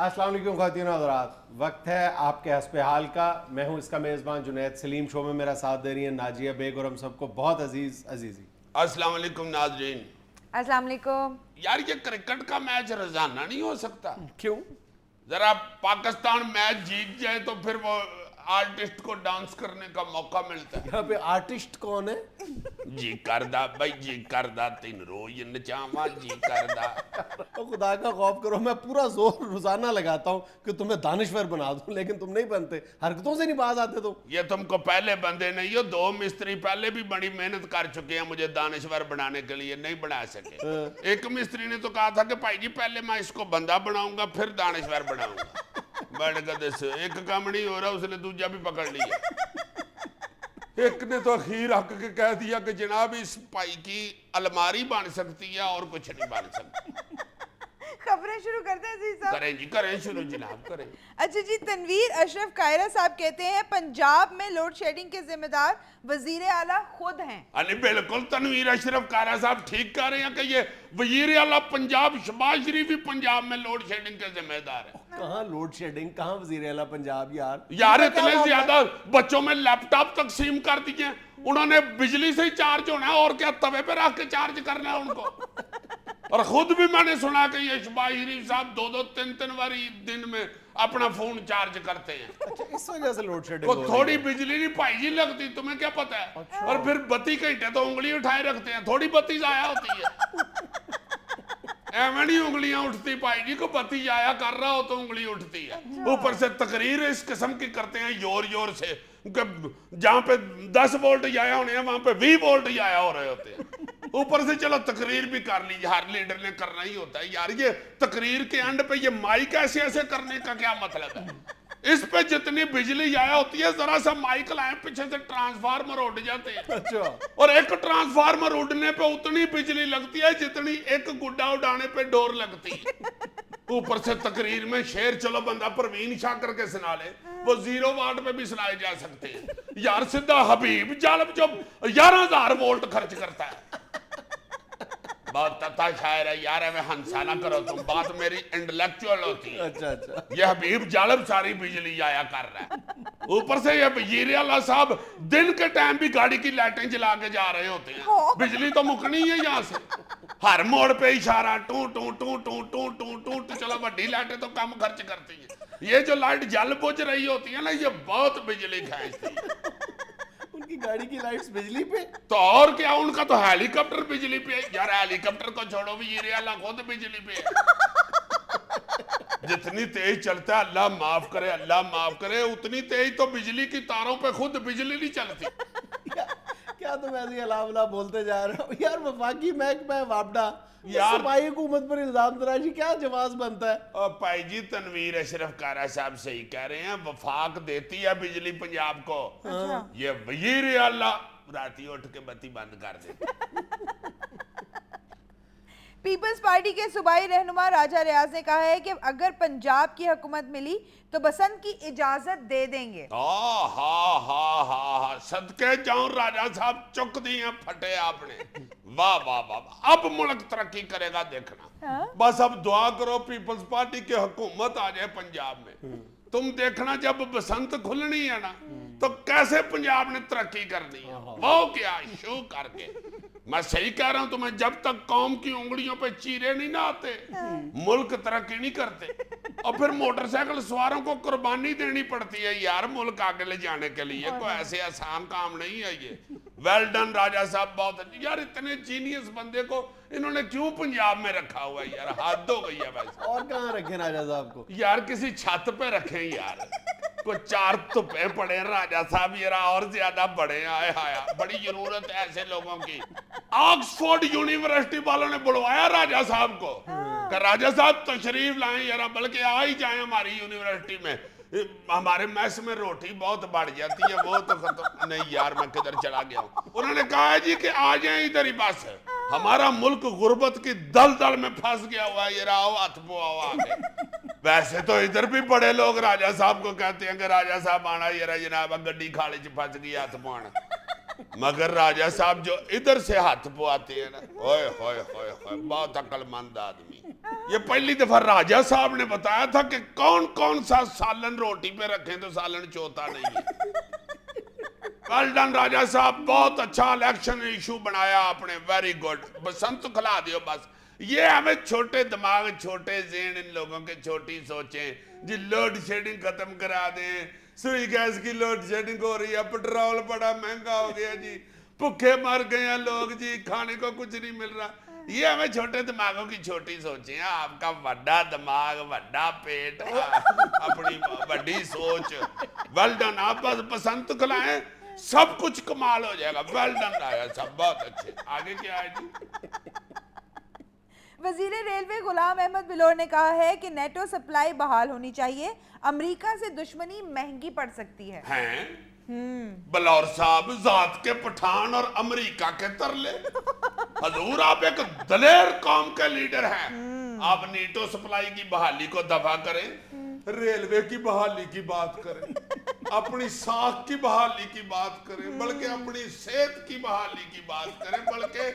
अस्सलाम वालेकुम ख़वातीन हज़रात, वक्त है आपके हस्बे हाल का। मैं हूं इसका मेज़बान जुनैद सलीम। शो में मेरा साथ दे रही है नाजिया बेग और हम सबको बहुत अजीज़ी। अस्सलाम वालेकुम नाज़रीन। अस्सलाम वालेकुम। यार ये क्रिकेट का मैच रोजाना नहीं हो सकता। क्यों? जरा पाकिस्तान मैच जीत जाए तो फिर वो आर्टिस्ट को डांस करने का मौका मिलता है। यहाँ पे आर्टिस्ट कौन है? जी करदा भाई, जी करदा तीन रोज नचावा जी करदा। तो खुदा का खौफ करो, मैं पूरा जोर रोजाना लगाता हूँ कि तुम्हें दानिश्वर बना दूं, लेकिन तुम नहीं बनते, हरकतों से नहीं बाज आते तुम। ये तुमको पहले बंदे नहीं हो, दो मिस्त्री पहले भी बड़ी मेहनत कर चुके हैं मुझे दानिश्वर बनाने के लिए, नहीं बना सके। एक मिस्त्री ने तो कहा था कि भाई जी पहले मैं इसको बंदा बनाऊंगा फिर दानिश्वर बनाऊंगा। बड़ गधे से एक काम नहीं हो रहा, उसने दूजा भी पकड़ लिया। एक ने तो अखीर हक के कह दिया कि जनाब इस पाई की अलमारी बन सकती है और कुछ नहीं बन सकती। खबरें शुरू करते हैं अजीज साहब। करें जी, करें शुरू जनाब, करें। अच्छा जी, तनवीर अशरफ कायरा साहब कहते हैं पंजाब में लोड शेडिंग के जिम्मेदार वजीर आला खुद हैं। अरे बिल्कुल, तनवीर अशरफ कायरा साहब ठीक कह रहे हैं कि ये वजीर आला पंजाब शहबाज शरीफ ही पंजाब में लोड शेडिंग के जिम्मेदार है। कहाँ लोड शेडिंग, कहाँ वजीर आला पंजाब? यार इतने ज्यादा बच्चों में लैपटॉप तकसीम कर दिए उन्होंने, बिजली से ही चार्ज होना है और क्या तवे पे रख के चार्ज करना है उनको। और खुद भी मैंने सुना कि ये शहबाज शरीफ साहब दो तीन बारी दिन में अपना फोन चार्ज करते हैं। अच्छा, इस वजह से लोड शेडिंग तो थोड़ी बिजली नहीं भाई जी लगती, तुम्हें क्या पता है? अच्छा। और फिर बत्ती घंटे तो उंगली उठाए रखते हैं, थोड़ी बत्ती जाया होती है। एवं नहीं उंगलियां उठती भाई जी, को बत्ती जाया कर रहा हो तो उंगली उठती है। ऊपर से तकरीर इस किस्म की करते हैं जोर से, जहां पे 10 वोल्ट जाया होने हैं वहां पे 20 वोल्ट जाया हो रहे होते हैं। ऊपर से चलो तकरीर भी कर ली, हर लीडर ने करना ही होता है। यार ये तकरीर के एंड पे ये माइक ऐसे करने का क्या मतलब है? इस पे जितनी बिजली जाया होती है, जरा सा माइक लाए पीछे से ट्रांसफार्मर उड़ जाते हैं। अच्छा। और एक ट्रांसफार्मर उड़ने पे उतनी बिजली लगती है जितनी एक गुड्डा उड़ाने पे डोर लगती है। ऊपर से तकरीर में शेर चलो बंदा परवीन शाह करके सुना ले, वो 0 वाट पे भी सुनाए जा सकते हैं। यार सीधा हबीब जालब जो 11,000 वोल्ट खर्च करता है। बहुत तथा शायर है यार, मैं हंसा ना करो तुम, बात मेरी इंटेलेक्चुअल होती है। अच्छा। ये हबीब जालब सारी बिजली आया कर रहा है। ऊपर से ये वजीर आला साहब दिन के टाइम भी गाड़ी की लाइटें जला के जा रहे होते हैं। बिजली तो मुकनी है यहाँ से, हर मोड़ पे इशारा टू टू टू टू टू टू टू टू। चलो बड़ी लाइटें तो कम खर्च करती है, ये जो लाइट जल बुझ रही होती है ना, ये बहुत बिजली खींचती है। उनकी गाड़ी की लाइट्स बिजली पे? तो और क्या, उनका तो हेलीकॉप्टर बिजली पे है। यार हेलीकॉप्टर को छोड़ो, वजीर आला खुद बिजली पे है। जितनी तेज चलता है अल्लाह माफ करे, अल्लाह माफ करे, उतनी तेज तो बिजली की तारों पे खुद बिजली नहीं चलती। क्या तुम ऐसी अलावला बोलते जा रहे हो यार? वफाकी महकमा वापडा यार सफाई हुकूमत पर इल्जाम तराशी, क्या जवाब बनता है? और भाई जी तनवीर अशरफ कारा साहब सही कह रहे हैं, वफाक देती है बिजली पंजाब को। अच्छा। ये वजीर आला राती उठ के बत्ती बंद कर दे। पीपल्स पार्टी के सूबाई रहनुमा राजा रियाज ने कहा है कि अगर पंजाब की हुकूमत मिली तो बसंत की इजाजत दे देंगे। हा सदके जाऊं राजा साहब, चुक दी हैं फटे आपने। वाह वाह वाह, अब मुल्क तरक्की करेगा देखना। हाँ? बस अब दुआ करो पीपल्स पार्टी की हुकूमत आ जाए पंजाब में। तुम देखना जब बसंत खुलनी है ना, तो कैसे पंजाब ने तरक्की करनी है, वो क्या शो करके। मैं सही कह रहा हूं तुम्हें, जब तक कौम की उंगलियों पे चीरे नहीं ना आते मुल्क तरक्की नहीं करते। और फिर मोटरसाइकिल सवारों को कुर्बानी देनी पड़ती है यार मुल्क आगे ले जाने के लिए, कोई ऐसे आसान काम नहीं है ये। वेल डन राजा साहब, बहुत अच्छी। यार इतने जीनियस बंदे को इन्होंने क्यों पंजाब में रखा हुआ है यार, हद हो गई है वैसे। और कहाँ रखे राजा साहब को? यार किसी छत पे रखे यार, कोई 4 तुपे पड़े राजा साहब यार, और ज्यादा बड़े आए हाया। बड़ी जरूरत है ऐसे लोगों की। ऑक्सफोर्ड यूनिवर्सिटी वालों ने बुलवाया राजा साहब को कि राजा साहब तशरीफ लाएं यार, बल्कि आ ही जाए हमारी यूनिवर्सिटी में, हमारे मैस में रोटी बहुत बढ़ जाती है। वो तो खत्म नहीं यार, मैं किधर चला गया हूँ। उन्होंने कहा है जी कि आ जाए इधर ही, बस हमारा मुल्क गुर्बत की दलदल में फंस गया हुआ है, ये आओ हाथ आओ आगे। वैसे तो इधर भी बड़े लोग राजा साहब को कहते हैं कि राजा साहब आना ये जनाब गड्डी खाले च फंस गई हाथ पाना, मगर राजा साहब जो इधर से हाथ पवाते हैं ना, ओए होए होए होए, बहुत अक्लमंद आदमी। ये पहली दफा राजा साहब ने बताया था कि कौन कौन सा सालन रोटी पे रखें तो सालन चोता नहीं है। वेल डन राजा साहब, बहुत अच्छा इलेक्शन इशू बनाया आपने, वेरी गुड। बसंत खिला दियो बस। ये हमें छोटे दिमाग, छोटे ज़हन, इन लोगों के छोटी सोचें जी। लोड शेडिंग खत्म करा दें, सुई गैस की लोड शेडिंग हो रही है, पेट्रोल बड़ा महंगा हो गया जी, भूखे मर गए हैं लोग जी, खाने को कुछ नहीं मिल रहा। ये हमें छोटे दिमागों की छोटी सोचें। आपका बड़ा दिमाग, बड़ा पेट, अपनी बड़ी सोच। वेल डन, आप बस बसंत खिलाएं, सब कुछ कमाल हो जाएगा। वेल डन राजा साहब, बहुत अच्छे। आगे क्या है जी? वजीर रेलवे गुलाम अहमद बिलोर ने कहा है कि नेटो सप्लाई बहाल होनी चाहिए, अमेरिका से दुश्मनी महंगी पड़ सकती है। बलौर साहब, जात के पठान और अमेरिका के तरले। हजूर, आप एक दलेर कौम के लीडर हैं। आप नेटो सप्लाई की बहाली को दफा करें, रेलवे की बहाली की बात करें, अपनी साख की बहाली की बात करें, बल्कि अपनी सेहत की बहाली की बात करें, बल्कि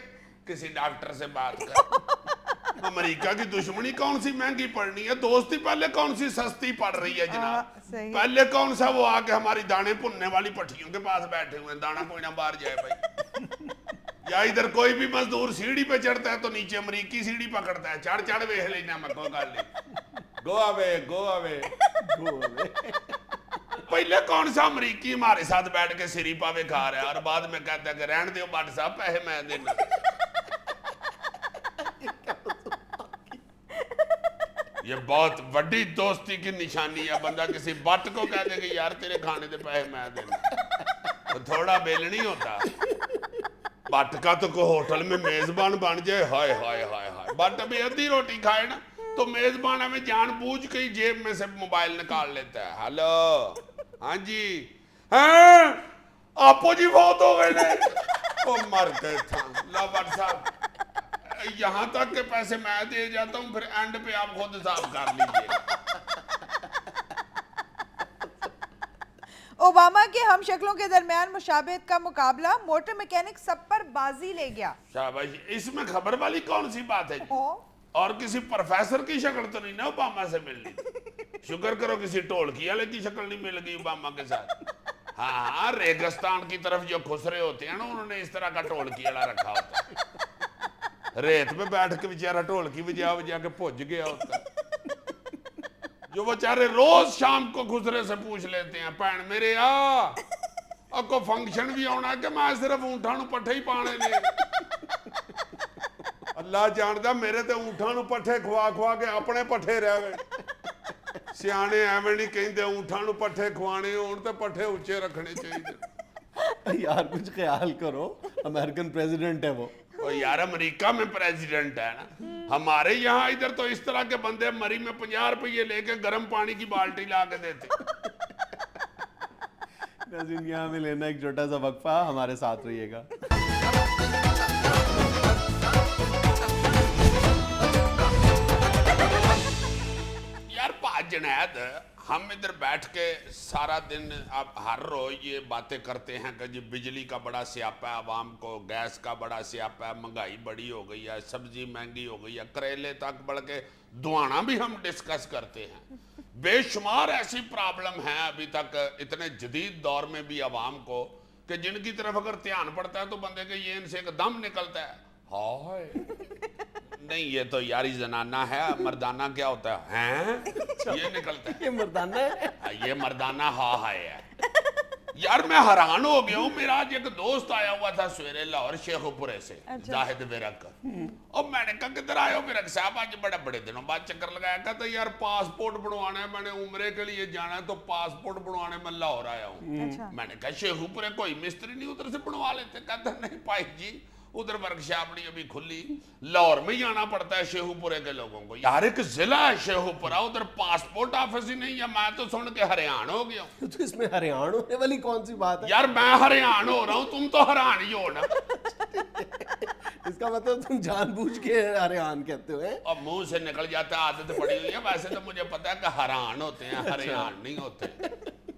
किसी डॉक्टर से बात करें। अमेरिका की दुश्मनी कौन सी महंगी पड़नी है, दोस्ती पहले कौन सी सस्ती पड़ रही है जनाब। पहले कौन सा वो आके हमारी दाने भुनने वाली भट्टियों के पास बैठे हुए हैं, दाना कोई ना बाहर जाए भाई। या इधर कोई भी मजदूर सीढ़ी पे चढ़ता है तो नीचे अमरीकी सीढ़ी पकड़ता है, चढ़ चढ़ वेख लेना, मैं कोई गल नहीं, go away go away go away. पहले कौन सा अमरीकी हमारे साथ बैठ के सिरी पावे खा रहा है और बाद में कहता है कि रहने दो भट्ट साहब, पैसे मैं देना। ये बहुत बड़ी दोस्ती की निशानी है। बंदा किसी बट को कह दे कि यार तेरे खाने के पैसे मैं देना, तो थोड़ा बेल नहीं होता। बट का तो कोई होटल में मेजबान बन जाए, हाय हाय हाय हाय। बट अभी आधी रोटी खाए ना तो मेजबान हमें जानबूझ के ही जेब में से मोबाइल निकाल लेता है। हेलो, हाँ जी, हैं आपो जी बहुत हो गए ने, तो मर गए था। लो बट साहब, यहां तक के पैसे मैं दे जाता हूं, फिर एंड पे आप खुद हिसाब कर लीजिए। ओबामा के हम शक्लों के दरमियान मुशाबहत का मुकाबला, मोटर मैकेनिक सब पर बाजी ले गया। शाबाश, इसमें खबर वाली कौन सी बात है? और किसी प्रोफेसर की शक्ल तो नहीं ना ओबामा से मिलनी। शुक्र करो किसी ढोलकी वाले की शक्ल नहीं मिल गई ओबामा के साथ। हाँ, रेगिस्तान की तरफ जो खुसरे होते हैं ना, उन्होंने इस तरह का ढोलकी वाला रखा होता है। रेत पे बैठ के बेचारा ढोलकी बजा बजा के भुज गया होता है। जो बेचारे रोज शाम को खुसरे से पूछ लेते हैं, भैन मेरे को फंक्शन भी आना कि मैं सिर्फ ऊंठा नूं पट्ठे ही पाने ने। अल्लाह जानदा, मेरे ते ऊंठा नूं पट्ठे खवा खवा के अपने पट्ठे रह गए। सियाने एवें नहीं कहते, ऊंठा नूं पट्ठे खवाने होण ते पट्ठे ऊंचे रखने चाहिए। यार कुछ ख्याल करो, अमेरिकन प्रेसिडेंट है वो। और यार अमेरिका में प्रेसिडेंट है ना, हमारे यहाँ इधर तो इस तरह के बंदे मरी में 50 रुपये लेके गर्म पानी की बाल्टी ला के देते। यहाँ में लेना एक छोटा सा वक्फा, हमारे साथ रहिएगा। यार जुनैद, हम इधर बैठ के सारा दिन अब हर रोज ये बातें करते हैं कि जी बिजली का बड़ा स्यापा है आवाम को, गैस का बड़ा स्यापा है, महंगाई बड़ी हो गई है, सब्जी महंगी हो गई है, करेले तक बढ़ के दुआना भी हम डिस्कस करते हैं। बेशुमार ऐसी प्रॉब्लम है अभी तक इतने जदीद दौर में भी आवाम को, कि जिनकी तरफ अगर ध्यान पड़ता है तो बंदे के ये इनसे एक दम निकलता है, हाय नहीं ये तो यारी जनाना है, मर्दाना क्या होता है, हैं? ये निकलता है, ये मर्दाना है, ये मर्दाना हाय है। यार मैं हैरान हो गया हूँ। मेरा आज एक दोस्त आया हुआ था सवेरे लाहौर शेखुपुरे से, जाहिद विरक। और मैंने कहा किधर आए हो विरक साहब, आज बड़े दिनों बाद चक्कर लगाया। कहता यार पासपोर्ट बनवाना है, मैंने उम्रे के लिए जाना है तो पासपोर्ट बनवाने में लाहौर आया हूँ। मैंने कहा शेखुपुरे कोई मिस्त्री नहीं उधर से बनवा लेते? कहता नहीं भाई जी, उधर वर्कशॉप नहीं अभी खुली, लाहौर में ही आना पड़ता है शेखुपुरे के लोगों को। यार एक जिला है शेखुपुरा, उधर पासपोर्ट ऑफिस ही नहीं है। मैं तो सुन के हैरान हो गया हूँ। तो इसमें हैरान होने वाली कौन सी बात है? यार मैं हैरान हो रहा हूँ, तुम तो हैरान ही हो ना। इसका मतलब तुम जानबूझ के हैरान कहते हो? अब मुंह से निकल जाता है, आदत पड़ी हुई है। वैसे तो मुझे पता है कि हैरान होते हैं, हैरान नहीं होते।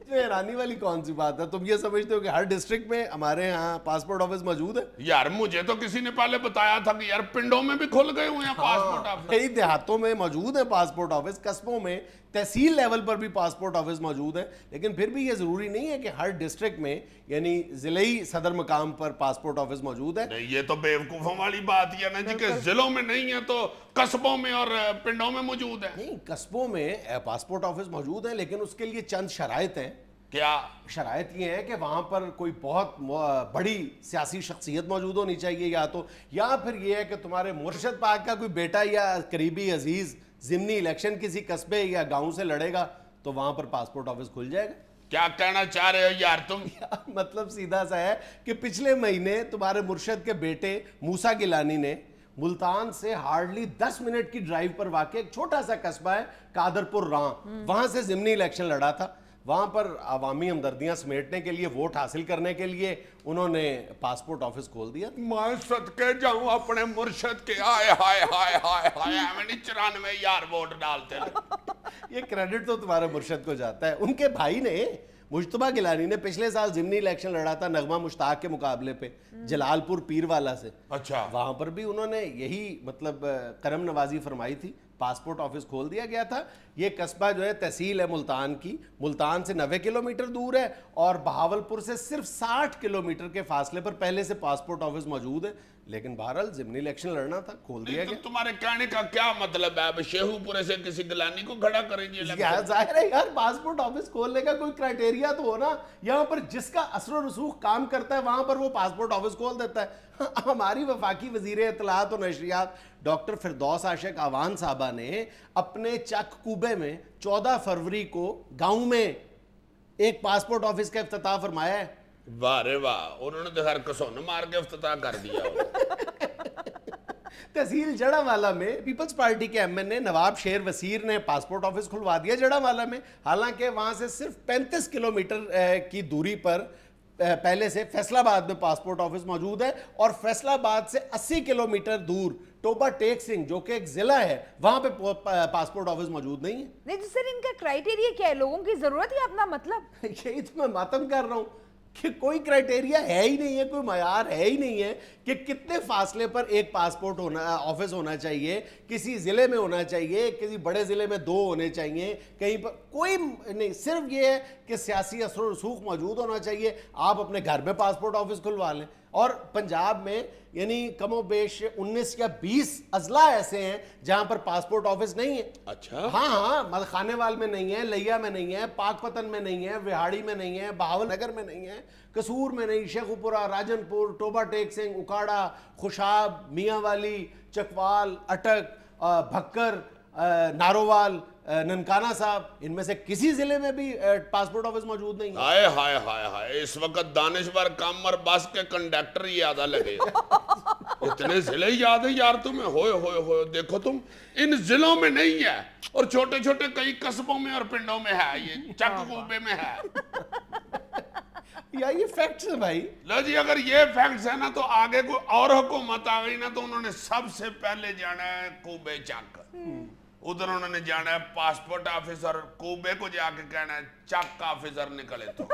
इसमें हैरानी वाली कौन सी बात है? तुम ये समझते हो कि हर डिस्ट्रिक्ट में हमारे यहाँ पासपोर्ट ऑफिस मौजूद है? यार मुझे तो किसी ने पहले बताया था कि यार पिंडों में भी खुल गए हुए हैं पासपोर्ट ऑफिस। कई देहातों में मौजूद है पासपोर्ट ऑफिस, कस्बों में तहसील लेवल पर भी पासपोर्ट ऑफिस मौजूद है, लेकिन फिर भी ये जरूरी नहीं है कि हर डिस्ट्रिक्ट में यानी जिले सदर मकाम पर पासपोर्ट ऑफिस मौजूद है। नहीं, ये तो बेवकूफों वाली बात ही है ना जी कि जिलों में नहीं है तो कस्बों में और पिंडों में मौजूद है। नहीं, कस्बों में पासपोर्ट ऑफिस मौजूद है, लेकिन उसके लिए चंद शराइत हैं। क्या शराइत ये है कि वहां पर कोई बहुत बड़ी सियासी शख्सियत मौजूद होनी चाहिए, या फिर ये है कि तुम्हारे मुर्शद पाक का कोई बेटा या करीबी अजीज ज़िमनी इलेक्शन किसी कस्बे या गांव से लड़ेगा तो वहां पर पासपोर्ट ऑफिस खुल जाएगा। क्या कहना चाह रहे हो यार तुम? मतलब सीधा सा है कि पिछले महीने तुम्हारे मुर्शद के बेटे मूसा गिलानी ने मुल्तान से हार्डली 10 मिनट की ड्राइव पर वाक़ एक छोटा सा कस्बा है कादरपुर रां, वहां से ज़िमनी इलेक्शन लड़ा था। वहां पर अवामी हमदर्दियां समेटने के लिए, वोट हासिल करने के लिए उन्होंने पासपोर्ट ऑफिस खोल दिया। मैं सदके जाऊं अपने मुर्शद के, हाय हाय हाय हाय हाय, हमें 94,000 वोट डालते हैं। ये क्रेडिट तो तुम्हारे मुर्शद को जाता है। उनके भाई ने मुश्तबा गिलानी ने पिछले साल ज़िमनी इलेक्शन लड़ा था नगमा मुश्ताक के मुकाबले पे जलालपुर पीरवाला से। अच्छा, वहां पर भी उन्होंने यही मतलब करम नवाजी फरमाई थी, पासपोर्ट ऑफिस खोल दिया गया था। ये कस्बा जो है तहसील है मुल्तान की, मुल्तान से 90 किलोमीटर दूर है और बहावलपुर से सिर्फ 60 किलोमीटर के फासले पर पहले से पासपोर्ट ऑफिस मौजूद है, लेकिन बहरहाल ज़िमनी इलेक्शन लड़ना था, खोल दिया तो गया। तुम्हारे कहने का क्या मतलब है? अब शेहूपुरे से किसी गिलानी को खड़ा करेंगे election? यार जाहिर है यार, पासपोर्ट ऑफिस खोलने का कोई क्राइटेरिया तो हो ना। यहाँ पर जिसका असर रसूख काम करता है वहां पर वो पासपोर्ट ऑफिस खोल देता है। हमारी वफाकी वजीर इत्तलात और नशरियात डॉक्टर फिरदौस आशिक आवान साहबा ने अपने चक कूबे में 14 फरवरी को गांव में एक पासपोर्ट ऑफिस का इफ्तिताह फरमाया है। वाह रे वाह, उन्होंने तो हर कसौन मार के इफ्तिताह कर दिया होगा। तहसील जड़ावाला में पीपल्स पार्टी के एमएनए नवाब शेर वसीर ने पासपोर्ट ऑफिस खुलवा दिया जड़ावाला में। हालांकि वहां से सिर्फ 35 किलोमीटर की दूरी पर पहले से फैसलाबाद में पासपोर्ट ऑफिस मौजूद है और फैसलाबाद से 80 किलोमीटर दूर टोबा टेक सिंह जो कि एक जिला है, वहां पे पासपोर्ट ऑफिस मौजूद नहीं है। नहीं तो सर इनका क्राइटेरिया क्या है? लोगों की जरूरत है अपना मतलब? यही तो मैं मातम कर रहा हूं कि कोई क्राइटेरिया है ही नहीं है, कोई मयार है ही नहीं है कि कितने फासले पर एक पासपोर्ट ऑफिस होना चाहिए, किसी जिले में होना चाहिए, किसी बड़े जिले में 2 होने चाहिए, कहीं पर कोई नहीं। सिर्फ ये है कि सियासी असर रसूख मौजूद होना चाहिए। आप अपने घर में पासपोर्ट ऑफिस खुलवा लें। और पंजाब में यानी कमोबेश 19 या 20 अजला ऐसे हैं जहां पर पासपोर्ट ऑफिस नहीं है। अच्छा, हाँ, मतलब खानेवाल में नहीं है, लिया में नहीं है, पाकपतन में नहीं है, विहाड़ी में नहीं है, बहावल नगर में नहीं है, कसूर में नहीं, शेखुपुरा, राजनपुर, टोबा टेक सिंह, उकाड़ा, खुशाब, मियांवाली, चकवाल, अटक, भक्कर, नारोवाल, ननकाना साहब, इनमें से किसी जिले में भी पासपोर्ट ऑफिस मौजूद नहीं है। हाय हाय हाय हाय, इस वक्त दानिशवर कामर बस के कंडक्टर ही याद लगे। इतने जिले याद है यार तुम्हें? होए देखो तुम, इन जिलों में नहीं है और छोटे छोटे कई कस्बों में और पिंडों में है, ये चककूबे में है। यार ये फैक्ट्स है भाई। लो जी, अगर ये फैक्ट्स है ना तो आगे कोई और हुकूमत आ गई ना तो उन्होंने सबसे पहले जाना है कूबे चक, उधर उन्होंने जाना है पासपोर्ट ऑफिसर, कूबे को जाके कहना है चक ऑफिसर निकले तो।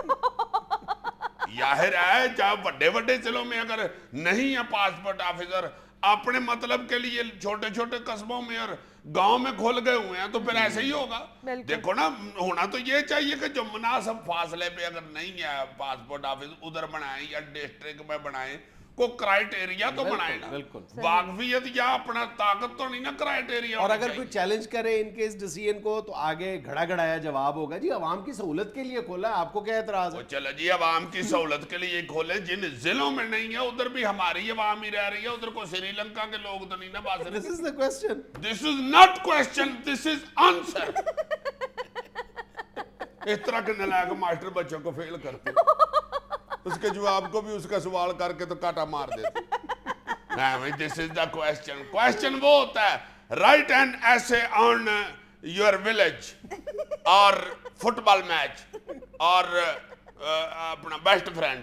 जाहिर है जहाँ बड़े बड़े जिलों में अगर नहीं है पासपोर्ट ऑफिसर, अपने मतलब के लिए छोटे छोटे कस्बों में और गांव में खोल गए हुए हैं तो फिर ऐसे ही होगा। देखो ना, होना तो ये चाहिए कि जो मुनासिब फासले पे अगर नहीं है पासपोर्ट ऑफिस उधर बनाए या डिस्ट्रिक्ट में बनाए, को क्राइटेरिया तो बनाए ना। बिल्कुल वाकफियत या अपना ताकत तो नहीं ना क्राइटेरिया। और अगर कोई चैलेंज करे इनके इस डिसीजन को तो आगे घड़ा घड़ाया जवाब होगा। जी अवाम की सहूलत के लिए खोला, आपको क्या एतराज है? चलो जी, अवाम की सहूलत के लिए खोले, जिन जिलों में नहीं है उधर भी हमारी अवाम ही रह रही है, उधर को श्रीलंका के लोग तो नहीं ना बात। This is the question, this is not question, this is answer. इस तरह के नालायक मास्टर बच्चों को फेल करते, उसके जवाब को भी उसका सवाल करके तो काटा मार देते। नहीं, this is the question. Question वो होता है, राइट एन ऐसे ऑन योर विलेज और फुटबॉल मैच और अपना बेस्ट फ्रेंड,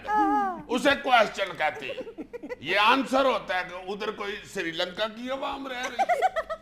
उसे क्वेश्चन कहते हैं। ये आंसर होता है कि उधर कोई श्रीलंका की अवाम रह रही है।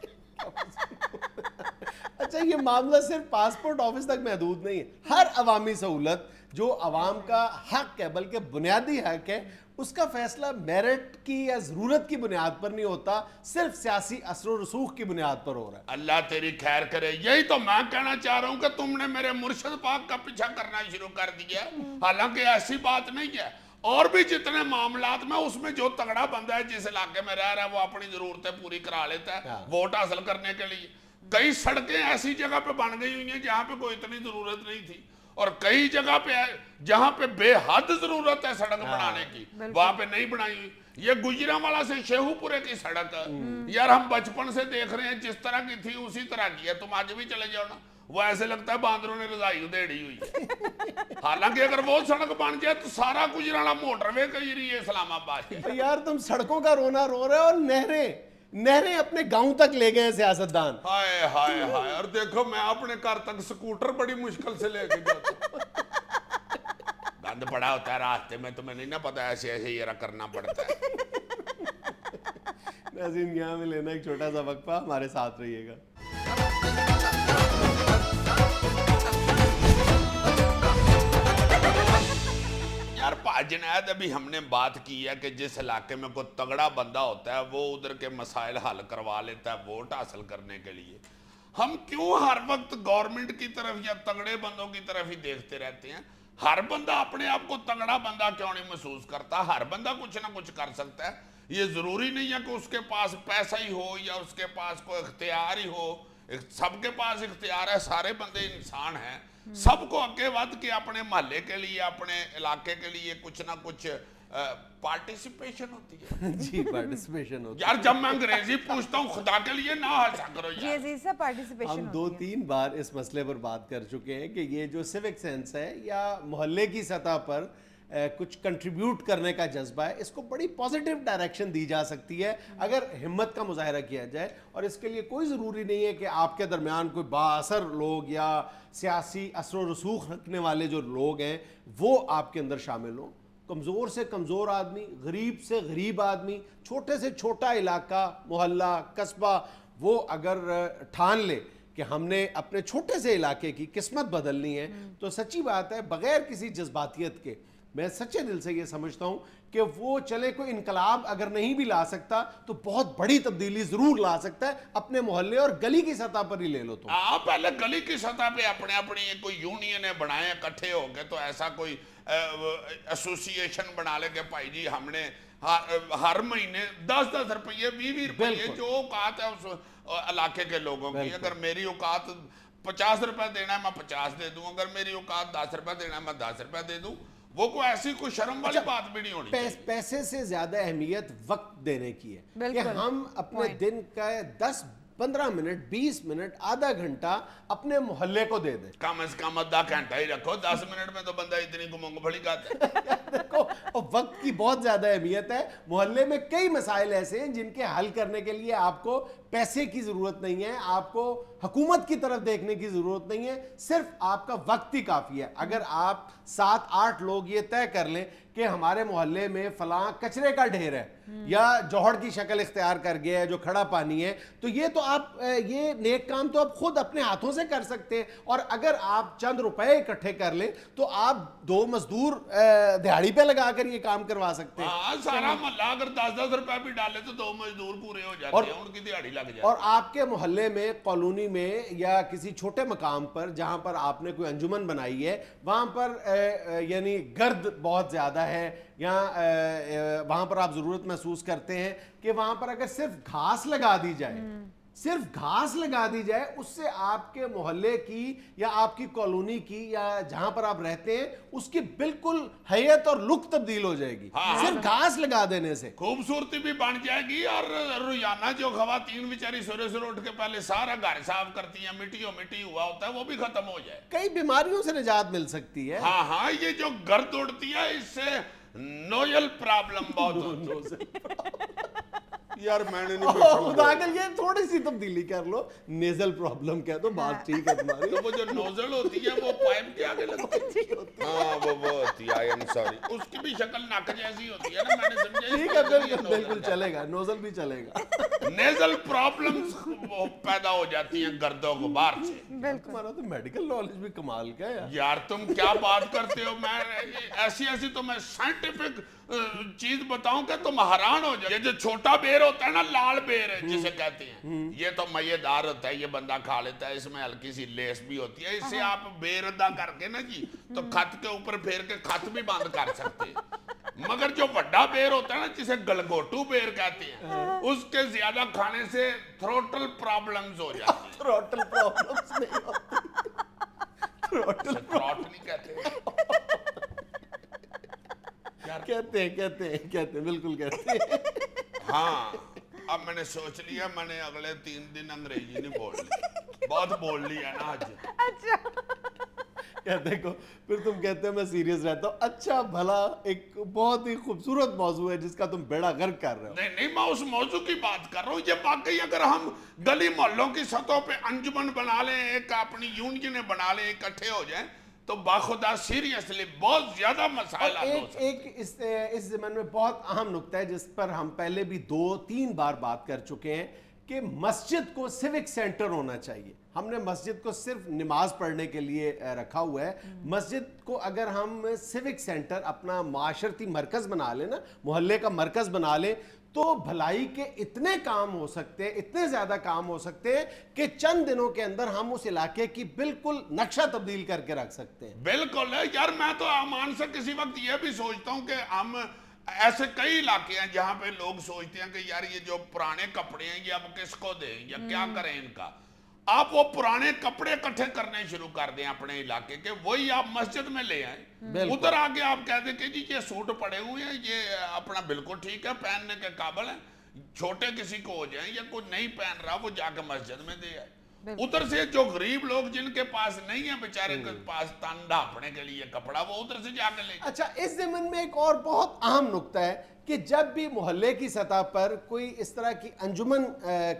अच्छा, ये मामला सिर्फ पासपोर्ट ऑफिस तक महदूद नहीं है। हर अवामी सहूलत जो अवाम का हक है, बल्कि बुनियादी हक है, उसका फैसला मेरिट की या जरूरत की बुनियाद पर नहीं होता, सिर्फ सियासी असर और रसूख की बुनियाद पर हो रहा है। अल्लाह तेरी खैर करे। यही तो मैं कहना चाह रहा हूं कि तुमने मेरे मुर्शिद पाक का पीछा करना शुरू कर दिया। हालांकि ऐसी बात नहीं है, और भी जितने मामलात में उसमें जो तगड़ा बंदा है जिस इलाके में रह रहा है वो अपनी जरूरतें पूरी करा लेता है वोट हासिल करने के लिए। कई सड़कें ऐसी जगह पे बन गई हुई हैं जहां पे कोई इतनी जरूरत नहीं थी, और कई जगह पे जहां पे बेहद जरूरत है सड़क बनाने की वहां पे नहीं बनाई हुई। ये गुजरांवाला से शेहूपुरे की सड़क यार हम बचपन से देख रहे हैं, जिस तरह की थी उसी तरह की है। तुम आज भी चले जाओ ना, वो ऐसे लगता है बांदरों ने रजाई उधेड़ी हुई है। हालांकि अगर वो सड़क बन जाए तो सारा गुजरांवाला मोटरवे कही रही है इस्लामाबाद की। तो यार तुम सड़कों का रोना रो रहे हो और नहरें अपने गांव तक ले गए सियासतदान। हाय हाय हाय, और देखो मैं अपने घर तक स्कूटर बड़ी मुश्किल से लेके जाता हूं। गंद पड़ा होता है रास्ते में, तुम्हें नहीं ना पता, ऐसे ऐसे ये करना पड़ता है। नाज़रीन, यहाँ में लेना एक छोटा सा वक्फा, हमारे साथ रहिएगा। यार जुनैद, अभी हमने बात की है कि जिस इलाके में कोई तगड़ा बंदा होता है वो उधर के मसाइल हल करवा लेता है वोट हासिल करने के लिए। हम क्यों हर वक्त गवर्नमेंट की तरफ या तगड़े बंदों की तरफ ही देखते रहते हैं? हर बंदा अपने आप को तगड़ा बंदा क्यों नहीं महसूस करता? हर बंदा कुछ ना कुछ कर सकता है। ये जरूरी नहीं है कि उसके पास पैसा ही हो या उसके पास कोई इख्तियार ही हो। सबके पास इख्तियार है, सारे बंदे इंसान हैं। सबको आगे बढ़ के अपने मोहल्ले के लिए, अपने इलाके के लिए कुछ ना कुछ पार्टिसिपेशन होती है। जी, पार्टिसिपेशन होती है। यार जब मैं अंग्रेजी पूछता हूँ खुदा के लिए ना हंसा करो यार। जी सर, पार्टिसिपेशन हम 2-3 बार इस मसले पर बात कर चुके हैं कि ये जो सिविक सेंस है या मोहल्ले की सतह पर कुछ कंट्रीब्यूट करने का जज्बा है, इसको बड़ी पॉजिटिव डायरेक्शन दी जा सकती है अगर हिम्मत का मुजाहरा किया जाए। और इसके लिए कोई ज़रूरी नहीं है कि आपके दरमियान कोई बाअसर लोग या सियासी असर व रसूख रखने वाले जो लोग हैं वो आपके अंदर शामिल हों। कमज़ोर से कमज़ोर आदमी, गरीब से गरीब आदमी, छोटे से छोटा इलाका, मोहल्ला, कस्बा, वो अगर ठान ले कि हमने अपने छोटे से इलाके की किस्मत बदलनी है, तो सच्ची बात है बग़ैर किसी जज्बातियत के मैं सच्चे दिल से ये समझता हूं कि वो चले कोई इनकलाब अगर नहीं भी ला सकता तो बहुत बड़ी तब्दीली जरूर ला सकता है। अपने मोहल्ले और गली की सतह पर ही ले लो। तो आप पहले गली की सतह पे अपने अपनी कोई यूनियन बनाए इकट्ठे हो गए, तो ऐसा कोई एसोसिएशन बना ले कि भाई जी हमने हर महीने 10-10 रुपये 20-20 रुपये जो औकात है उस इलाके के लोगों की। अगर मेरी औकात 50 रुपए देना है मैं 50 दे दूं, अगर मेरी औकात 10 रुपए देना है मैं 10 रुपए दे दूं। वो कोई ऐसी कोई शर्म वाली बात भी नहीं होनी चाहिए। पैसे से ज्यादा अहमियत वक्त देने की है कि हम अपने दिन का 10-15 मिनट, 20 मिनट, आधा घंटा अपने मोहल्ले को दे दें। कम से कम आधा घंटा ही रखो, 10 मिनट में तो बंदा इतनी को मूंगफली खाता है। देखो, और वक्त की बहुत ज्यादा अहमियत है। मोहल्ले में कई मसाइल ऐसे हैं जिनके हल करने के लिए आपको पैसे की जरूरत नहीं है, आपको हुकूमत की तरफ देखने की जरूरत नहीं है, सिर्फ आपका वक्त ही काफी है। अगर आप 7-8 लोग ये तय कर लें कि हमारे मोहल्ले में फलां कचरे का ढेर है या जौहड़ की शक्ल इख्तियार कर गया है जो खड़ा पानी है, तो ये तो आप ये नेक काम तो आप खुद अपने हाथों से कर सकते हैं। और अगर आप चंद रुपए इकट्ठे कर लें तो आप 2 मजदूर दिहाड़ी पे लगाकर ये काम करवा सकते हैं। हाँ, सारा मोहल्ला अगर 10-10 रुपए भी डाले तो 2 मजदूर पूरे हो जाते हैं, उनकी दिहाड़ी लग जाती है। और आपके मोहल्ले में, कॉलोनी में या किसी छोटे मकाम पर जहां पर आपने कोई अंजुमन बनाई है, वहां पर यानी गर्द बहुत ज्यादा है या वहां पर आप जरूरत महसूस करते हैं कि वहां पर अगर सिर्फ घास लगा दी जाए, सिर्फ घास लगा दी जाए, उससे आपके मोहल्ले की या आपकी कॉलोनी की या जहां पर आप रहते हैं उसकी बिल्कुल हैयत और लुक तब्दील हो जाएगी। सिर्फ घास लगा देने से खूबसूरती भी बन जाएगी। और रोजाना जो खवातीन बेचारी सुबह उठ के पहले सारा घर साफ करती हैं, मिट्टी हुआ होता है, वो भी खत्म हो जाए। कई बीमारियों से निजात मिल सकती है। हाँ, ये जो गर्द उड़ती है इससे नोजल प्रॉब्लम बहुत होती है। यार मैंने नहीं खुदा के लिए थोड़ी सी तब्दीली कर लो, नेजल प्रॉब्लम कह दो, बात ठीक है तुम्हारी। तो वो जो नोजल होती है वो पाइप के आगे लगती है। हाँ, वो होती है, आई एम सॉरी, उसकी भी शक्ल नाक जैसी होती है ना, मैंने समझा। ठीक है, बिल्कुल चलेगा, नोजल भी चलेगा। नेजल प्रॉब्लम्स पैदा हो जाती हैं गर्दो गुबार से। बिल्कुल। तुम्हारा तो मेडिकल नॉलेज भी कमाल का है यार। यार तुम क्या बात करते हो, मैं ऐसी तो मैं साइंटिफिक चीज बताऊं कि तुम हैरान हो जाओ। ये जो छोटा बेर होता है ना, लाल बेर जिसे कहते हैं, ये तो मजेदार होता है, ये बंदा खा लेता है, इसमें हल्की सी लेस भी होती है, इससे आप बेरदा करके ना जी तो खत के ऊपर फेर के खत भी बंद कर सकते हैं। मगर जो बड़ा बेर होता है ना, जिसे गलगोटू बेर कहते हैं, उसके ज्यादा खाने से थ्रोटल प्रॉब्लम्स हो जाती है। थ्रोटल प्रॉब्लम्स नहीं होती, थ्रोटल थ्रोट नहीं कहते, कहते हैं बिल्कुल कहते हैं। हाँ अब मैंने सोच लिया, मैंने अगले 3 दिन अंग्रेजी नहीं बोलनी, बहुत बोल लिया ना आज। अच्छा। क्या देखो, फिर तुम कहते हो मैं सीरियस रहता हूँ। अच्छा भला एक बहुत ही खूबसूरत मौजू है जिसका तुम बेड़ा गर्क कर रहे हो। नहीं मैं उस मौजू की बात कर रहा हूँ। ये वाकई अगर हम गली मोहल्लों की सतह पे अंजुमन बना लें, एक अपनी यूनियन बना लें, इकट्ठे हो जाएं, तो बाखुदा सीरियसली बहुत ज्यादा मसाइल हल हो सकते हैं। एक इस ज़माने में बहुत अहम नुक्ता है जिस पर हम पहले भी 2-3 बार बात कर चुके हैं कि मस्जिद को सिविक सेंटर होना चाहिए। हमने मस्जिद को सिर्फ नमाज पढ़ने के लिए रखा हुआ है। मस्जिद को अगर हम सिविक सेंटर, अपना माशरती मरकज़ बना लें ना, मोहल्ले का मरकज़ बना लें, तो भलाई के इतने काम हो सकते हैं, इतने ज्यादा काम हो सकते हैं कि चंद दिनों के अंदर हम उस इलाके की बिल्कुल नक्शा तब्दील करके रख सकते हैं। बिल्कुल है यार, मैं तो अमान से किसी वक्त ये भी सोचता हूँ कि हम ऐसे कई इलाके हैं जहां पे लोग सोचते हैं कि यार ये जो पुराने कपड़े हैं ये अब किसको दें या क्या करें इनका। आप वो पुराने कपड़े इकट्ठे करने शुरू कर दें अपने इलाके के, वही आप मस्जिद में ले आए। उधर आके आप कह दें कि जी ये सूट पड़े हुए हैं, ये अपना बिल्कुल ठीक है, पहनने के काबिल है, छोटे किसी को हो जाए या कोई नहीं पहन रहा वो जाके मस्जिद में दे आए। उधर से जो गरीब लोग जिनके पास नहीं है बेचारे के पास तन ढांपने के लिए कपड़ा, वो उधर से जाके ले। अच्छा, इस ज़मीन में एक और बहुत अहम नुक्ता है कि जब भी मोहल्ले की सतह पर कोई इस तरह की अंजुमन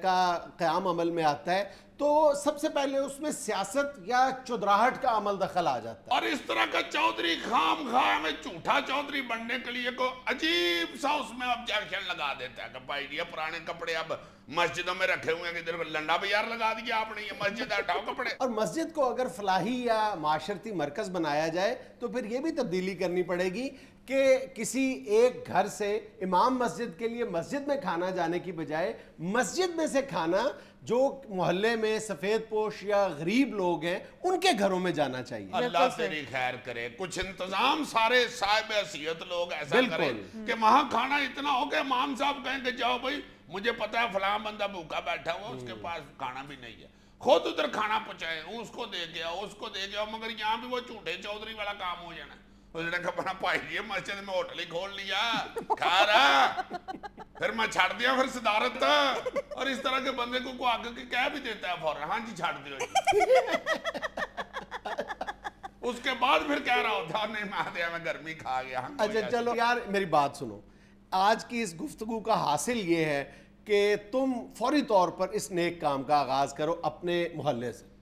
का क़याम अमल में आता है, तो सबसे पहले उसमें सियासत या चुदराहट का अमल दखल आ जाता है। और इस तरह का चौधरी खाम खा में झूठा चौधरी बनने के लिए को अजीब सा उसमें ऑब्जेक्शन लगा देता है कि भाई ये पुराने कपड़े अब मस्जिदों में रखे हुए हैं, इधर लंडा बाजार लगा दिया आपने, ये मस्जिद हटाओ कपड़े। और मस्जिद को अगर फलाही या माशरती मरकज़ बनाया जाए तो फिर ये भी तब्दीली करनी पड़ेगी कि किसी एक घर से इमाम मस्जिद के लिए मस्जिद में खाना जाने की बजाय मस्जिद में से खाना जो मोहल्ले में सफेद पोश या गरीब लोग हैं उनके घरों में जाना चाहिए। अल्लाह तेरी खैर करे, कुछ इंतजाम सारे साहिब हैसियत लोग ऐसा करें कि वहां खाना इतना हो कि इमाम साहब कहें कि जाओ भाई, मुझे पता है फलां बंदा भूखा बैठा हुआ, उसके पास खाना भी नहीं है, खुद उधर खाना पहुंचाए, उसको दे के आओ, उसको दे के आओ। मगर यहाँ भी वो झूठे चौधरी वाला काम हो जाना। उसने कहा भाई ये मस्जिद में होटल ही खोल लिया, खा रहा, फिर मैं छाड़ दिया, फिर सदारत। और इस तरह के बंदे को आगे के कह भी देता है फौरन, हाँ जी छाड़ दियो। उसके बाद फिर कह रहा होता नहीं मैं गर्मी खा गया। अच्छा चलो यार मेरी बात सुनो, आज की इस गुफ्तगू का हासिल ये है कि तुम फौरी तौर पर इस नेक काम का आगाज करो अपने मोहल्ले से।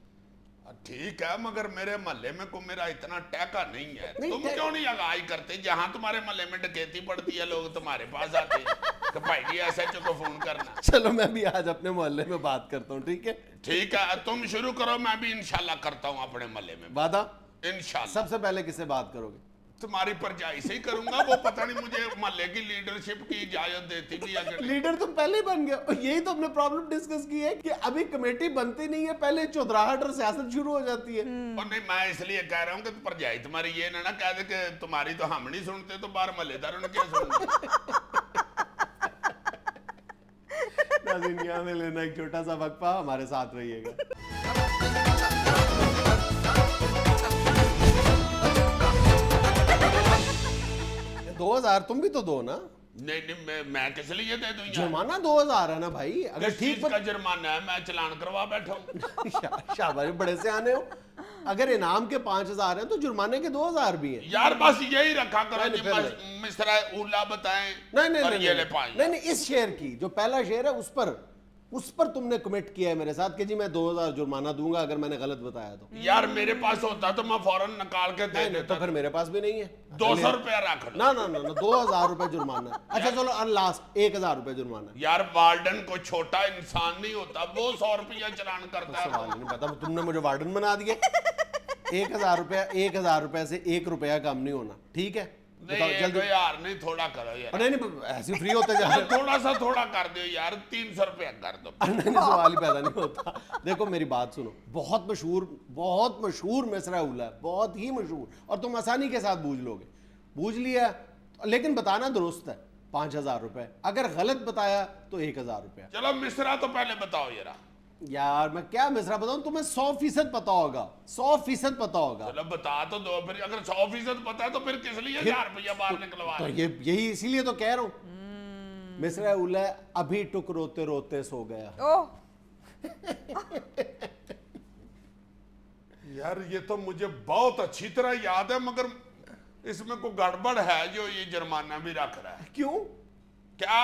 ठीक है, मगर मेरे मोहल्ले में को मेरा इतना टैका नहीं है, नहीं, तुम क्यों नहीं आगाज करते? जहां तुम्हारे मोहल्ले में डकैती पड़ती है लोग तुम्हारे पास आते हैं कि भाई जी एसएचओ को फोन करना। चलो मैं भी आज अपने मोहल्ले में बात करता हूँ, ठीक है? ठीक है, तुम शुरू करो, मैं भी इंशाल्लाह करता हूँ अपने मोहल्ले में वादा? इंशाल्लाह। सबसे पहले किससे बात करोगे? तुम्हारी परजाई से ही करूंगा, वो पता नहीं मुझे मोहल्ले की लीडरशिप की इजाजत देती भी है। लीडर तुम पहले ही बन गए, और यही तो हमने प्रॉब्लम डिस्कस की है कि अभी कमेटी बनती नहीं है, पहले चौधराहट और सियासत शुरू हो जाती है। और नहीं, मैं इसलिए कह रहा हूँ कि परजाई तुम्हारी ये ना कह दे कि तुम्हारी तो हम नहीं सुनते, तो बाहर मोहल्लेदारों ने क्या सुनते। दुनिया में लेना एक छोटा सा वक्फा, हमारे साथ रहिएगा। 2000 तुम भी तो दो ना। नहीं मैं किस लिए दे दूं यार? जुर्माना 2000 है ना भाई, अगर ठीक का जुर्माना है, मैं चलान करवा बैठा हूं। शाबाश, बड़े से आने हो। अगर इनाम के 5000 हैं तो जुर्माने के 2000 भी हैं यार। बस यही रखा करो जी, मिस्रा उला बताएं। नहीं नहीं और नहीं, ये नहीं, ले पाएं। नहीं नहीं, इस शेर की जो पहला शेर है उस पर उस पर तुमने कमिट किया है मेरे साथ कि जी मैं 2000 जुर्माना दूंगा अगर मैंने गलत बताया तो। यार मेरे पास होता तो मैं फौरन निकाल के दे नहीं, देता। तो फिर मेरे पास भी नहीं है। 200 रुपया रख लो। ना ना ना, 2000 रुपए जुर्माना। अच्छा चलो लास्ट 1000 रुपए जुर्माना। यार वार्डन को छोटा इंसान नहीं होता, वो 100 रुपया चलान करता है। सवाल नहीं पता, तुमने मुझे वार्डन बना दिए। 1000 रुपए से 1 रुपया कम नहीं होना, ठीक है? बताओ नहीं जल्दी। यार नहीं, थोड़ा करो यार। नहीं ऐसे फ्री होते जा रहे थोड़ा कर दो यार, 300 रुपया कर दो। नहीं, सवाल ही पैदा नहीं होता। देखो मेरी बात सुनो, बहुत मशहूर मिसरा उला है, बहुत ही मशहूर, और तुम आसानी के साथ बूझ लोगे। बूझ लिया, लेकिन बताना दुरुस्त है। 5000 रुपए, अगर गलत बताया तो 1000 रुपया। चलो मिश्रा तो पहले बताओ यार। यार मैं क्या मिसरा बताऊं, तुम्हें 100% पता होगा, 100% पता होगा। चलो बता तो दो फिर, अगर 100% पता है तो फिर किस लिए 1000 रुपया बाहर निकलवा तो रहे? यही इसीलिए तो कह रहा हूं। मिसरा उला अभी टुक रोते रोते सो गया। ओह, यार ये तो मुझे बहुत अच्छी तरह याद है, मगर इसमें कोई गड़बड़ है जो ये जुर्माना भी रख रहा है। क्यों? क्या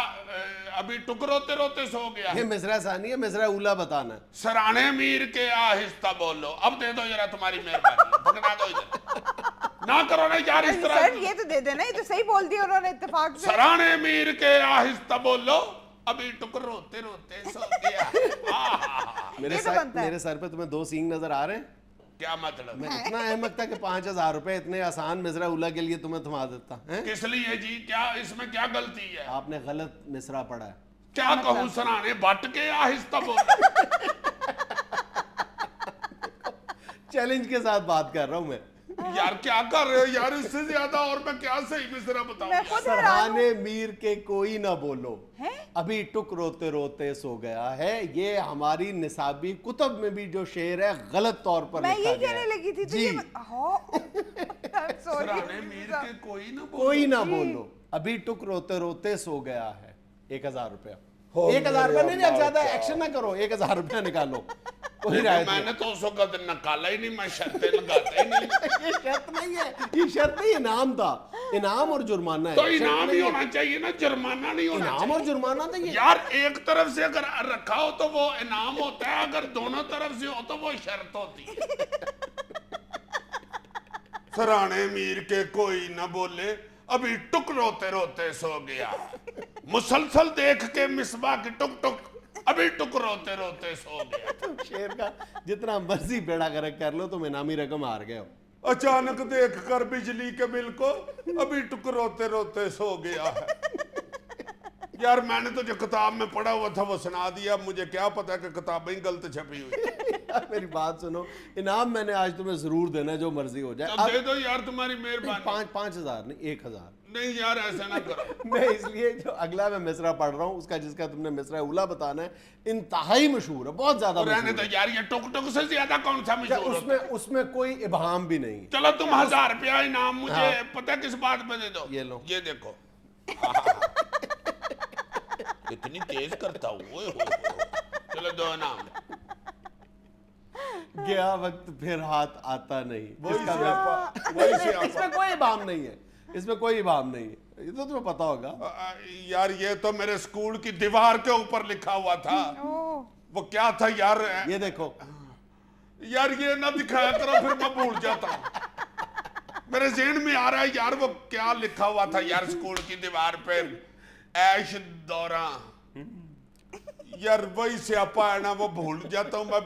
अभी टुक रोते रोते सो गया? ये मिसरा सानी है, मिसरा उला बताना है। सराने मीर के आहिस्ता बोलो। अब दे दो जरा, तुम्हारी मेहरबानी, पकड़ा दो इधर। ना करो ना यार इस तरह। सर ये तो दे देना, ये तो सही बोल दिया उन्होंने इत्तेफाक से। सराने मीर के आहिस्ता बोलो, अभी टुक रोते रोते सो गया। ये तो बनता है। मेरे सर पे तुम्हें 2 सींग नजर आ रहे हैं? क्या मतलब? मैं इतना अहमक था कि 5000 रुपए इतने आसान मिसरा उला के लिए तुम्हें थमा देता है। किस लिए जी? क्या इसमें क्या गलती है? आपने गलत मिसरा पढ़ा है। क्या कहूँ, सराने बट के आहिस्ता बोलो। चैलेंज के साथ बात कर रहा हूं मैं। यार क्या कर रहे हो यार, इससे ज्यादा और मैं क्या सही मिसरा बताऊं? मैं खुद हैरान हूं। सराहने मीर के कोई ना बोलो, हैं? अभी टुक रोते रोते सो गया है। ये हमारी निसाबी कुतब में भी जो शेर है गलत तौर पर मैं लिखा ये गया कहने है। लगी थी तो जी, ये I'm sorry, सराने मीर के कोई ना बोलो। कोई ना बोलो, अभी टुक रोते रोते सो गया है। 1000 रुपया। हो 1000 रुपया नहीं, मेरे ज्यादा अल्लाह। एक्शन ना करो, 1000 रुपया निकालो। कोई देखो, रायत नहीं। मैंने तो उस वक्त निकाला ही नहीं, मैं शर्तें लगाता ही नहीं। ये शर्त नहीं है, ये शर्त नहीं, इनाम था। इनाम और जुर्माना है। तो शर्त इनाम नहीं ही है। होना चाहिए ना, जुर्माना नहीं होना इनाम चाहिए। और जुर्माना था ये। यार एक तरफ से अगर रखा हो तो वो इनाम होता है, अगर दोनों तरफ से हो तो वो शर्त होती है। सराने मीर के कोई न बोले, अभी टुक रोते रोते सो गया। मुसलसल देख के मिसबा की टुक टुक, अभी टुक रोते रोते सो गया। तुम शेर का जितना मर्जी बेड़ा गर्क कर लो, तुम इनामी रकम हार गए हो। अचानक देखकर बिजली के बिल को, अभी टुक रोते रोते सो गया है। यार मैंने तो जो किताब में पढ़ा हुआ था वो सुना दिया, मुझे क्या पता कि किताबें ही गलत छपी हुई। यार मेरी बात सुनो, इनाम मैंने आज तुम्हें जरूर देना है, जो मर्जी हो जाए। तो दे दो यार, तुम्हारी मेहरबानी। 5000 नहीं, 1000। नहीं यार ऐसा ना करो। मैं इसलिए जो अगला मैं मिसरा पढ़ रहा हूँ, उसका जिसका तुमने मिसरा उला बताना है, इंतहाई मशहूर है, बहुत ज्यादा रहने मशहूर तो है। यार, ये टुक टुक से ज्यादा कौन सा मशहूर होता है? उसमें कोई इबाम भी नहीं है। चलो तुम 1000 रुपया इनाम मुझे हाँ। पता किस बात पे दे दो। ये लो। ये देखो। इतनी तेज करता हूँ। चलो दो इनाम। गया वक्त फिर हाथ आता नहीं। वही इसका से मैं- आपा, वही से आपा। इसमें कोई इबाम नहीं है, इसमें कोई इबाम नहीं है, ये तो तुम्हें पता होगा। यार ये तो मेरे स्कूल की दीवार के ऊपर लिखा हुआ था। ओह, वो क्या था यार? ये देखो, यार ये ना दिखाया करो, फिर मैं भूल जाता हूँ। मेरे ज़हन में आ रहा है यार, वो क्या लिखा हुआ था यार स्कूल की दीवार पे, ऐश दौरा। यार वही स्यापा है ना, वो भूल जाता हूँ मैं।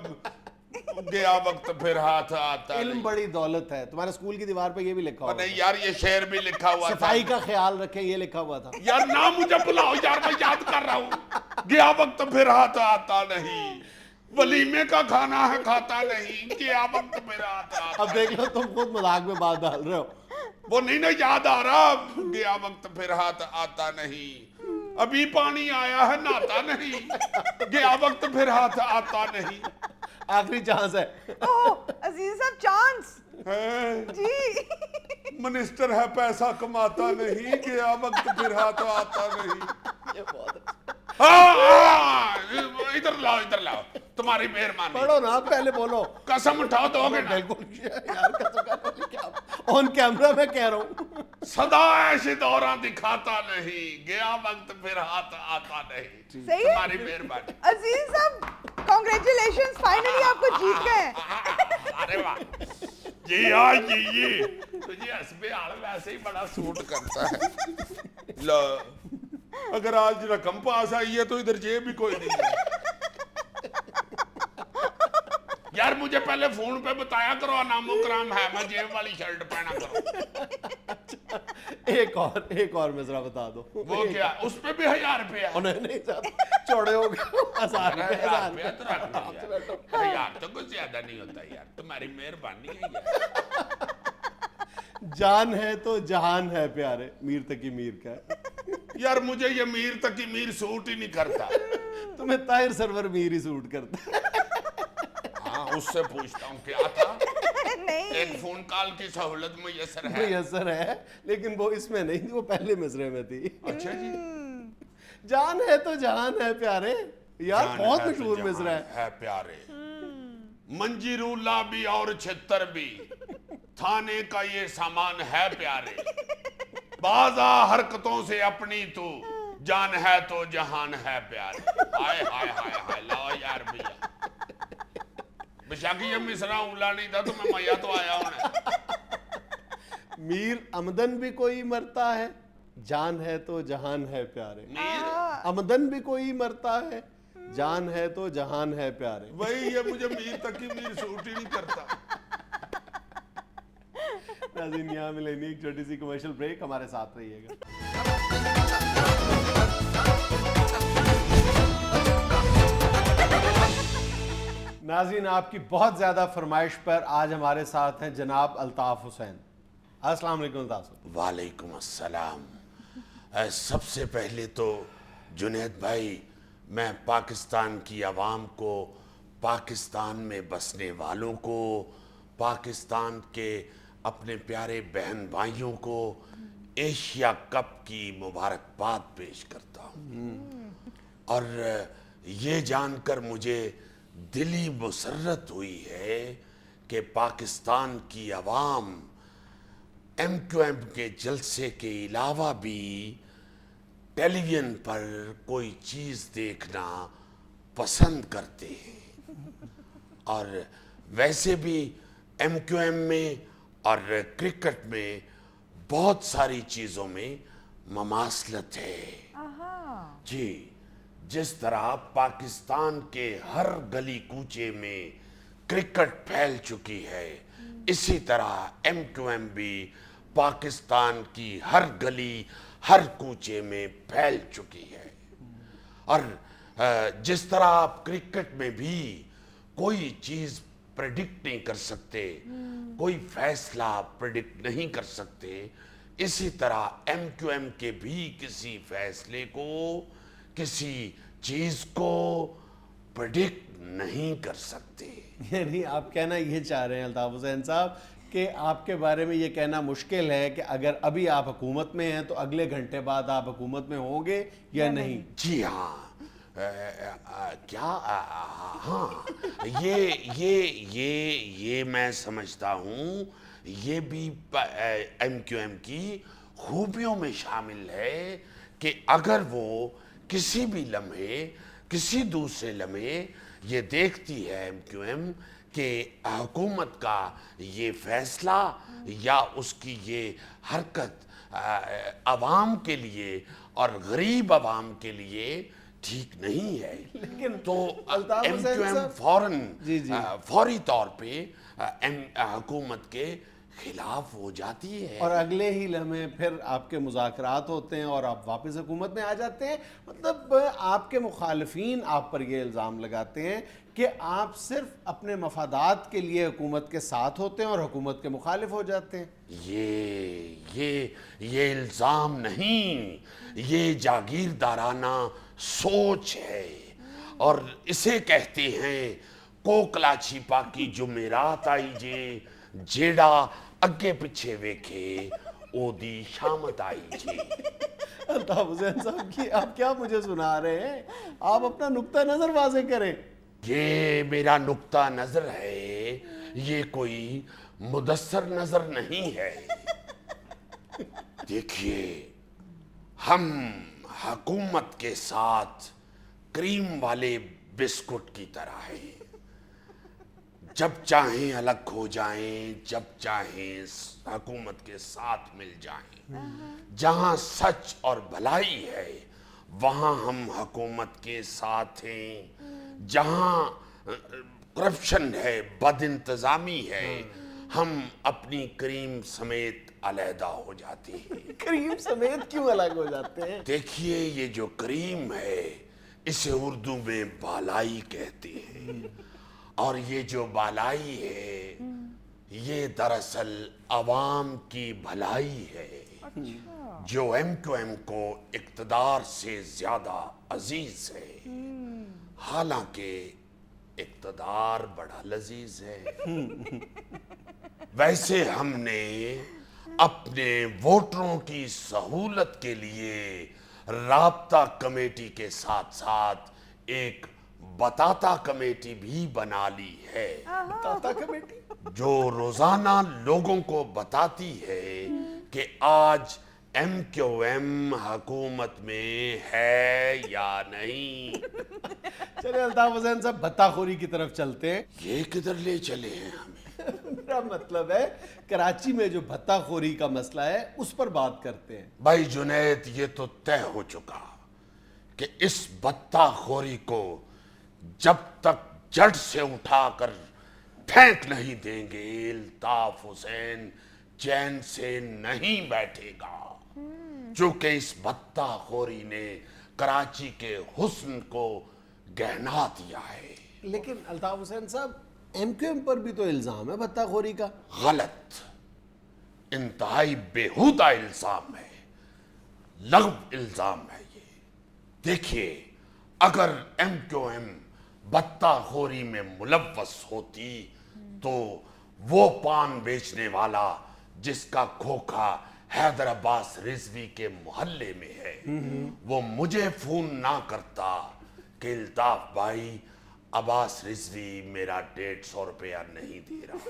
गया वक्त फिर हाथ आता इल्म नहीं। बड़ी दौलत है। तुम्हारे स्कूल की दीवार पे ये भी लिखा और हुआ नहीं यार, ये शेर भी लिखा हुआ था। सफाई का ख्याल रखें, ये लिखा हुआ था। यार ना मुझे बुलाओ यार, मैं याद कर रहा हूँ। गया वक्त फिर हाथ आता नहीं, वलीमे का खाना है खाता नहीं, गया वक्त फिर हाथ आता। अब देख लो, तुम खुद मजाक में बात डाल रहे हो। वो नहीं ना याद आ रहा। गया वक्त फिर हाथ आता नहीं, अभी पानी आया है नहाता नहीं, गया वक्त फिर हाथ आता नहीं। आखिरी चांस है। ओह, अजीज साहब चांस हैं? जी। मिनिस्टर है पैसा कमाता नहीं, गया वक्त फिर हाथ आता नहीं। ये बहुत अच्छा। इधर लाओ, इधर लाओ, तुम्हारी मेहरबानी। पढ़ो ना, पहले बोलो। कसम उठाओ दोगे ना? बिल्कुल यार, कसम क्या ऑन कैमरा मैं कह रहा हूँ। सदा ऐसे दौरा दिखाता नहीं, गया वक्त फिर हाथ आता नहीं। सही है? तुम्हारी मेहरबानी। अजीज साहब कांग्रेचुलेशंस, फाइनली आपको जीत गए। अरे वाह जी हाँ जी तुझे हंसबे हाल वैसे ही बड़ा सूट करता है। लो अगर आज रकम पास आई है तो इधर जेब भी कोई नहीं है। यार मुझे पहले फोन पे बताया करो नामो कराम है, मैं जेब वाली शर्ट पहना करो। एक और मिसरा बता दो। वो क्या उस पे भी 1000 रुपया? नहीं चौड़े हो गए 1000 रुपए। 1000 रुपया तो रख लो यार। यार तो कुछ ज्यादा नहीं होता यार, तुम्हारी मेहरबानी है यार। जान है तो जहान है प्यारे, मीर तकी मीर का। यार मुझे ये मीर तकी मीर सूट ही नहीं करता। तुम्हें ताहिर सरवर मीर ही सूट करता। हाँ उससे पूछता हूँ क्या था। नहीं एक फोन कॉल की सहूलत मुयसर है। मुयस्सर है लेकिन वो इसमें नहीं थी, वो पहले मिसरे में थी। अच्छा जी जान है तो जहान है प्यारे यार, जान बहुत है तो मशहूर जहान मिसरा है। प्यारे। मंजीरूला भी और छितर भी थाने का ये सामान है प्यारे। बाजा हरकतों से अपनी तू जान है तो जहान है प्यारे। हाय हाय हाय हाय लाओ यार भैया, बेशक ये मिसरा उला नहीं था तो मैं मैया तो आया हूं। मीर अमदन भी कोई मरता है, जान है तो जहान है प्यारे। मीर अमदन भी कोई मरता है, जान है तो जहान है प्यारे। वही ये मुझे मीर तक की मीर सूट ही नहीं करता। नाज़रीन यहाँ मिलेंगे एक छोटी सी कमर्शियल ब्रेक, हमारे साथ रहिएगा। नाज़रीन आपकी बहुत ज़्यादा फरमाइश पर आज हमारे साथ हैं जनाब अल्ताफ हुसैन। अस्सलाम वालेकुम अल्ताफ साहब। वालेकुम अस्सलाम। सबसे पहले तो जुनैद भाई मैं पाकिस्तान की आवाम को, पाकिस्तान में बसने वालों को, पाकिस्तान के अपने प्यारे बहन भाइयों को एशिया कप की मुबारकबाद पेश करता हूँ। और ये जानकर मुझे दिली मुसर्रत हुई है कि पाकिस्तान की आवाम MQM के जलसे के अलावा भी टेलीविजन पर कोई चीज़ देखना पसंद करते हैं। और वैसे भी MQM में और क्रिकेट में बहुत सारी चीज़ों में ममासलत है जी। जिस तरह पाकिस्तान के हर गली कूचे में क्रिकेट फैल चुकी है, इसी तरह MQM भी पाकिस्तान की हर गली हर कूचे में फैल चुकी है। और जिस तरह आप क्रिकेट में भी कोई चीज़ प्रेडिक्ट नहीं कर सकते, कोई फैसला प्रेडिक्ट नहीं कर सकते, इसी तरह MQM के भी किसी फैसले को, किसी चीज़ को प्रेडिक्ट नहीं कर सकते। यानी आप कहना ये चाह रहे हैं अल्ताफ हुसैन साहब कि आपके बारे में ये कहना मुश्किल है कि अगर अभी आप हुकूमत में हैं तो अगले घंटे बाद आप हुकूमत में होंगे या नहीं? जी हाँ। हाँ ये मैं समझता हूँ, ये भी MQM की खूबियों में शामिल है कि अगर वो किसी भी लम्हे, किसी दूसरे लम्हे ये देखती है MQM कि हुकूमत का ये फैसला या उसकी ये हरकत आवाम के लिए और गरीब आवाम के लिए ठीक नहीं है, लेकिन तो अल्ताफ हुसैन MQM साहब- फौरन फौरी तौर पे हुकूमत के खिलाफ हो जाती है। और अगले ही लम्हे फिर आपके मुज़ाकरात होते हैं और आप वापस हुकूमत में आ जाते हैं। मतलब आपके मुखालिफिन आप पर ये इल्ज़ाम लगाते हैं कि आप सिर्फ अपने मफादात के लिए हुकूमत के साथ होते हैं और हुकूमत के मुखालिफ हो जाते हैं। ये इल्ज़ाम नहीं, ये जागीरदाराना सोच है और इसे कहते हैं कोकला छिपा की जुमेरात आई जे, जेड़ा अगे पिछे वेखे ओदी शामत आई जी। अल्ताफ हुसैन साहब की आप क्या मुझे सुना रहे हैं? आप अपना नुक्ता नज़र वाज़े करें। ये मेरा नुक्ता नज़र है, ये कोई मुदस्सर नज़र नहीं है। देखिए, हम हुकूमत के साथ क्रीम वाले बिस्कुट की तरह हैं। जब चाहें अलग हो जाएं, जब चाहें हुकूमत के साथ मिल जाएं। जहां सच और भलाई है वहां हम हुकूमत के साथ हैं। जहां करप्शन है, बदइंतजामी है, हम अपनी क्रीम समेत अलहदा हो जाते हैं। क्रीम समेत क्यों अलग हो जाते हैं? देखिए, ये जो क्रीम है इसे उर्दू में बालाई कहते हैं, और ये जो बालाई है ये दरअसल अवाम की भलाई है। जो MQM को इक़्तिदार से ज्यादा अजीज है, हालांकि इक़्तिदार बड़ा लजीज है। वैसे हमने अपने वोटरों की सहूलत के लिए राब्ता कमेटी के साथ साथ एक बताता कमेटी भी बना ली है, ताता कमेटी? जो रोजाना लोगों को बताती है कि आज MQM हुकूमत में है या नहीं। चलिए अल्ताफ हुसैन साहब, भत्ताखोरी की तरफ चलते हैं। ये किधर ले चले हैं हमें? मेरा मतलब है कराची में जो भत्ताखोरी का मसला है उस पर बात करते हैं। भाई जुनैद, ये तो तय हो चुका कि इस भत्ताखोरी को जब तक जड़ से उठाकर फेंक नहीं देंगे, अल्ताफ हुसैन चैन से नहीं बैठेगा। चूंकि इस भत्ताखोरी ने कराची के हुस्न को गहना दिया है। लेकिन अल्ताफ हुसैन साहब, MQM पर भी तो इल्जाम है भत्ताखोरी का। गलत, इंतहाई बेहुदा इल्जाम है, लग़्व इल्जाम है ये। देखिए, अगर MQM भत्ताखोरी में मुलव्वस होती तो वो पान बेचने वाला जिसका खोखा हैदर अब्बास रिजवी के मोहल्ले में है, वो मुझे फोन ना करता कि अल्ताफ भाई, अब्बास रिजवी मेरा 150 रुपया नहीं दे रहा।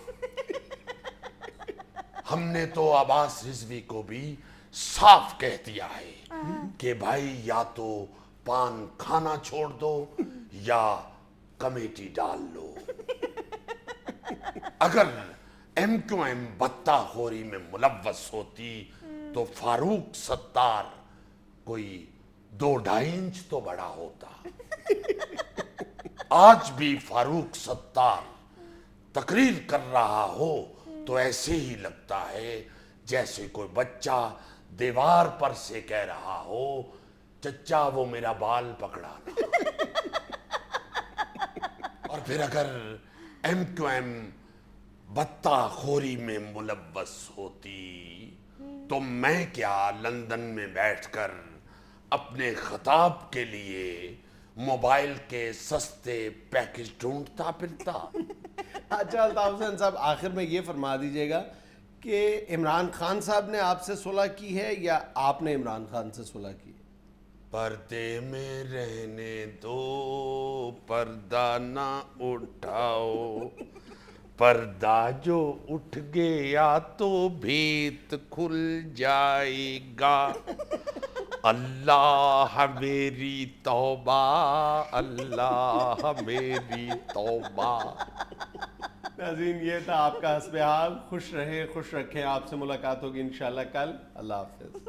हमने तो अब्बास रिजवी को भी साफ कह दिया है कि भाई या तो पान खाना छोड़ दो या कमेटी डाल लो। अगर MQM भत्ताखोरी में मुलव्वस होती तो फारूक सत्तार कोई 2-2.5 इंच तो बड़ा होता। आज भी फारूक सत्तार तकरीर कर रहा हो तो ऐसे ही लगता है जैसे कोई बच्चा दीवार पर से कह रहा हो, चच्चा वो मेरा बाल पकड़ाना। और फिर अगर MQM भत्ताखोरी में मुलव्वस होती तो मैं क्या लंदन में बैठकर अपने खिताब के लिए मोबाइल के सस्ते पैकेज ढूंढता फिरता। अच्छा अल्ताफ हुसैन साहब, आखिर में ये फरमा दीजिएगा कि इमरान खान साहब ने आपसे सुलह की है या आपने इमरान खान से सुलह की? पर्दे में रहने दो, पर्दा ना उठाओ, पर्दा जो उठ गया तो भेद खुल जाएगा। अल्लाह मेरी तौबा, अल्लाह मेरी तौबा। नाज़रीन, ये था आपका हस्बे हाल। खुश रहे, खुश रखें। आपसे मुलाकात होगी इंशाल्लाह कल। अल्लाह हाफ़िज़।